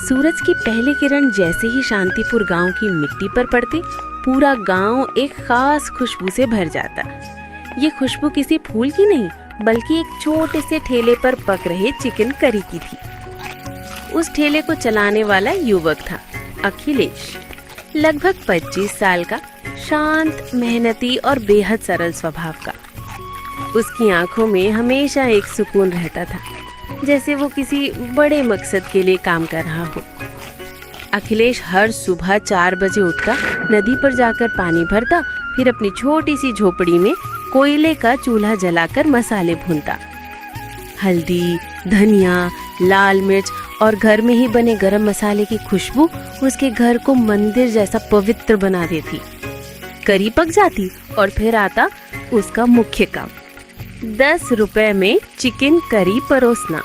सूरज की पहली किरण जैसे ही शांतिपुर गांव की मिट्टी पर पड़ती, पूरा गांव एक खास खुशबू से भर जाता। ये खुशबू किसी फूल की नहीं, बल्कि एक छोटे से ठेले पर पक रहे चिकन करी की थी। उस ठेले को चलाने वाला युवक था अखिलेश, लगभग 25 साल का, शांत, मेहनती और बेहद सरल स्वभाव का। उसकी आंखों में हमेशा एक सुकून रहता था, जैसे वो किसी बड़े मकसद के लिए काम कर रहा हो। अखिलेश हर सुबह 4 बजे उठकर नदी पर जाकर पानी भरता, फिर अपनी छोटी सी झोपड़ी में कोयले का चूल्हा जलाकर मसाले भूनता। हल्दी, धनिया, लाल मिर्च और घर में ही बने गरम मसाले की खुशबू उसके घर को मंदिर जैसा पवित्र बना देती। करी पक जाती और फिर आता उसका मुख्य काम, 10 रुपए में चिकन करी परोसना।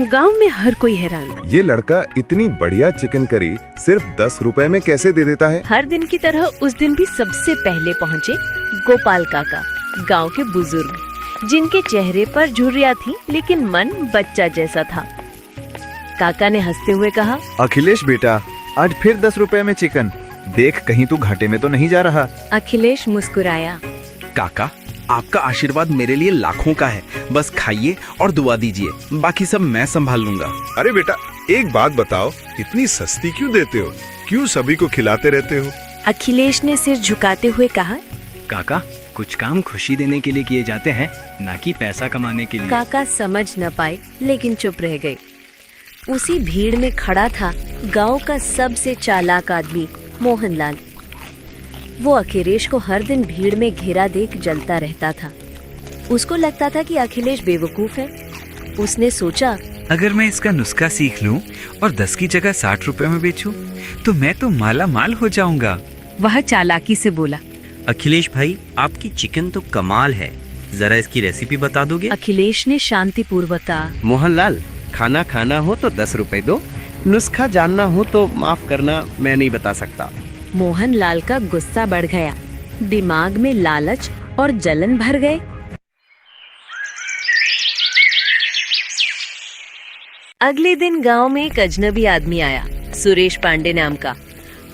गांव में हर कोई हैरान था। ये लड़का इतनी बढ़िया चिकन करी सिर्फ 10 रुपए में कैसे दे देता है? हर दिन की तरह उस दिन भी सबसे पहले पहुंचे गोपाल काका, गांव के बुजुर्ग, जिनके चेहरे पर झुर्रियां थी लेकिन मन बच्चा जैसा था। काका ने हंसते हुए कहा, अखिलेश बेटा, आज फिर 10 रुपए में चिकन। देख कहीं तू घाटे में तो नहीं जा रहा। अखिलेश मुस्कुराया। काका, आपका आशीर्वाद मेरे लिए लाखों का है। बस खाइए और दुआ दीजिए, बाकी सब मैं संभाल लूंगा। अरे बेटा, एक बात बताओ, इतनी सस्ती क्यों देते हो? क्यों सभी को खिलाते रहते हो? अखिलेश ने सिर झुकाते हुए कहा, काका, कुछ काम खुशी देने के लिए किए जाते हैं, ना कि पैसा कमाने के लिए। काका समझ न पाए लेकिन चुप रह गए। उसी भीड़ में खड़ा था गांव का सबसे चालाक आदमी मोहनलाल। वो अखिलेश को हर दिन भीड़ में घेरा देख जलता रहता था। उसको लगता था कि अखिलेश बेवकूफ है। उसने सोचा, अगर मैं इसका नुस्खा सीख लूं और 10 की जगह 60 रुपए में बेचूं, तो मैं तो माला माल हो जाऊंगा। वह चालाकी से बोला। अखिलेश भाई, आपकी चिकन तो कमाल है, जरा इसकी रेसिपी बता दोगे? अखिलेश ने शांतिपूर्वक कहा। मोहनलाल, खाना खाना हो तो 10 रुपए दो, नुस्खा जानना हो तो माफ करना, मैं नहीं बता सकता। मोहनलाल का गुस्सा बढ़ गया, दिमाग में लालच और जलन भर गए। अगले दिन गांव में एक अजनबी आदमी आया, सुरेश पांडे नाम का।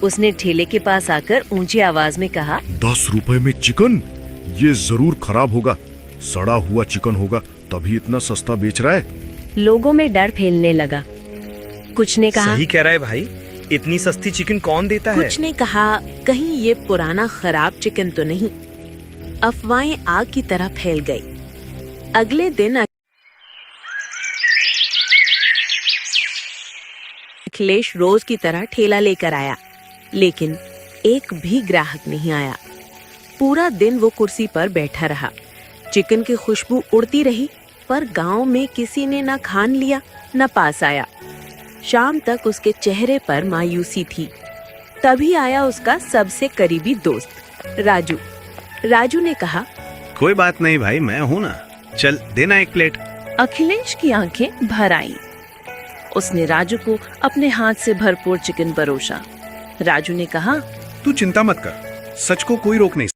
उसने ठेले के पास आकर ऊंची आवाज में कहा, 10 रुपए में चिकन? ये जरूर खराब होगा, सड़ा हुआ चिकन होगा, तभी इतना सस्ता बेच रहा है। लोगों में डर फैलने लगा। कुछ ने कहा, सही कह रहा है भाई, इतनी सस्ती चिकन कौन देता है? कुछ ने कहा, कहीं ये पुराना खराब चिकन तो नहीं। अफवाहें आग की तरह फैल गई। अगले दिन अखिलेश रोज की तरह ठेला लेकर आया, लेकिन एक भी ग्राहक नहीं आया। पूरा दिन वो कुर्सी पर बैठा रहा। चिकन की खुशबू उड़ती रही, पर गांव में किसी ने न खान लिया न पास आया। शाम तक उसके चेहरे पर मायूसी थी। तभी आया उसका सबसे करीबी दोस्त राजू। राजू ने कहा, कोई बात नहीं भाई, मैं हूँ ना, चल देना 1 प्लेट। अखिलेश की आंखें भर आईं। उसने राजू को अपने हाथ से भरपूर चिकन परोसा। राजू ने कहा, तू चिंता मत कर, सच को कोई रोक नहीं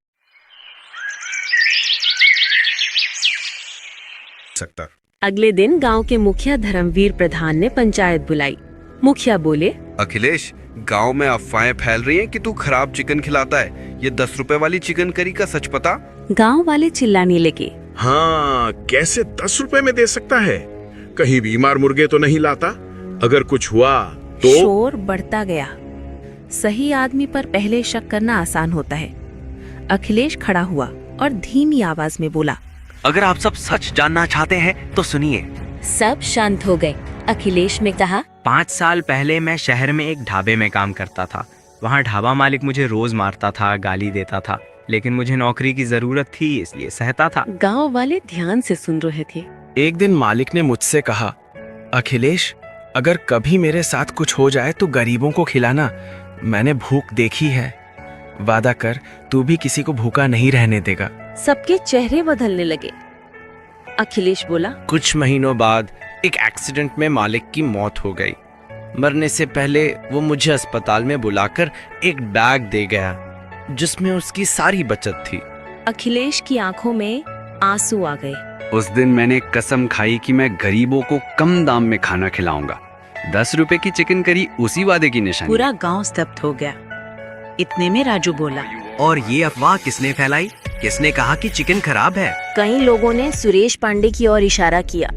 सकता। अगले दिन गांव के मुखिया धर्मवीर प्रधान ने पंचायत बुलाई। मुखिया बोले, अखिलेश, गांव में अफवाहें फैल रही हैं कि तू खराब चिकन खिलाता है। ये 10 रुपए वाली चिकन करी का सच पता? गांव वाले चिल्लाने लगे। हाँ, कैसे 10 रुपए में दे सकता है? कहीं बीमार मुर्गे तो नहीं लाता? अगर कुछ हुआ तो? शोर बढ़ता गया। सही आदमी पर पहले शक करना आसान होता है। अखिलेश खड़ा हुआ और धीमी आवाज में बोला, अगर आप सब सच जानना चाहते हैं तो सुनिए। सब शांत हो गए। अखिलेश ने कहा, 5 साल पहले मैं शहर में एक ढाबे में काम करता था। वहाँ ढाबा मालिक मुझे रोज मारता था, गाली देता था, लेकिन मुझे नौकरी की जरूरत थी इसलिए सहता था। गांव वाले ध्यान से सुन रहे थे। एक दिन मालिक ने मुझसे कहा, अखिलेश, अगर कभी मेरे साथ कुछ हो जाए तो गरीबों को खिलाना। मैंने भूख देखी है, वादा कर तू भी किसी को भूखा नहीं रहने देगा। सबके चेहरे बदलने लगे। अखिलेश बोला, कुछ महीनों बाद एक एक्सीडेंट में मालिक की मौत हो गई। मरने से पहले वो मुझे अस्पताल में बुलाकर एक बैग दे गया जिसमें उसकी सारी बचत थी। अखिलेश की आंखों में आंसू आ गए। उस दिन मैंने कसम खाई कि मैं गरीबों को कम दाम में खाना खिलाऊंगा, ₹10 की चिकन करी उसी वादे की निशानी। पूरा गांव स्तब्ध हो गया। इतने में राजू बोला, और ये अफवाह किसने फैलाई? किसने कहा कि चिकन खराब है? कई लोगों ने सुरेश पांडे की ओर इशारा किया।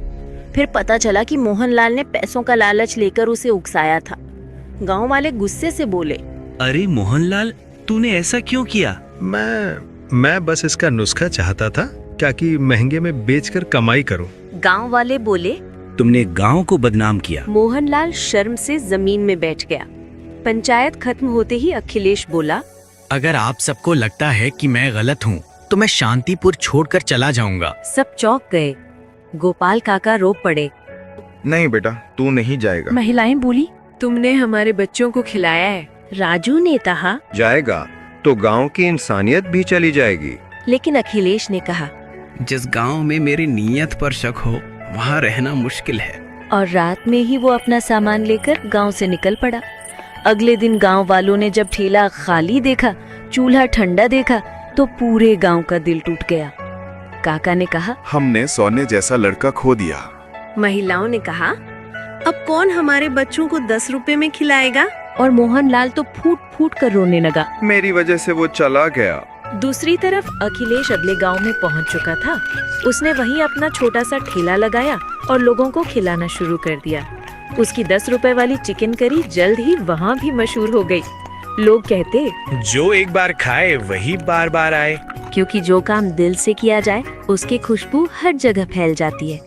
फिर पता चला कि मोहनलाल ने पैसों का लालच लेकर उसे उकसाया था। गांव वाले गुस्से से बोले, अरे मोहनलाल, तूने ऐसा क्यों किया? मैं बस इसका नुस्खा चाहता था, क्या कि महंगे में बेचकर कमाई करूं। गांव वाले बोले। तुमने गांव को बदनाम किया। मोहनलाल शर्म से जमीन में बैठ गया। पंचायत खत्म होते ही अखिलेश बोला, अगर आप सबको लगता है कि मैं गलत हूँ तो मैं शांतिपुर छोड़कर चला जाऊंगा। सब चौंक गए। गोपाल काका रो पड़े। नहीं बेटा, तू नहीं जाएगा। महिलाएं बोली, तुमने हमारे बच्चों को खिलाया है। राजू ने कहा, जाएगा तो गांव की इंसानियत भी चली जाएगी। लेकिन अखिलेश ने कहा, जिस गांव में मेरी नीयत पर शक हो वहां रहना मुश्किल है। और रात में ही वो अपना सामान लेकर गांव से निकल पड़ा। अगले दिन गांव वालों ने जब ठेला खाली देखा, चूल्हा ठंडा देखा, तो पूरे गांव का दिल टूट गया। काका ने कहा, हमने सोने जैसा लड़का खो दिया। महिलाओं ने कहा, अब कौन हमारे बच्चों को 10 रुपए में खिलाएगा? और मोहनलाल तो फूट फूट कर रोने लगा। मेरी वजह से वो चला गया। दूसरी तरफ अखिलेश अगले गांव में पहुंच चुका था। उसने वहीं अपना छोटा सा ठेला लगाया और लोगों को खिलाना शुरू कर दिया। उसकी 10 रुपए वाली चिकन करी जल्द ही वहाँ भी मशहूर हो गई। लोग कहते, जो एक बार खाए वही बार बार आए। क्योंकि जो काम दिल से किया जाए उसकी खुशबू हर जगह फैल जाती है।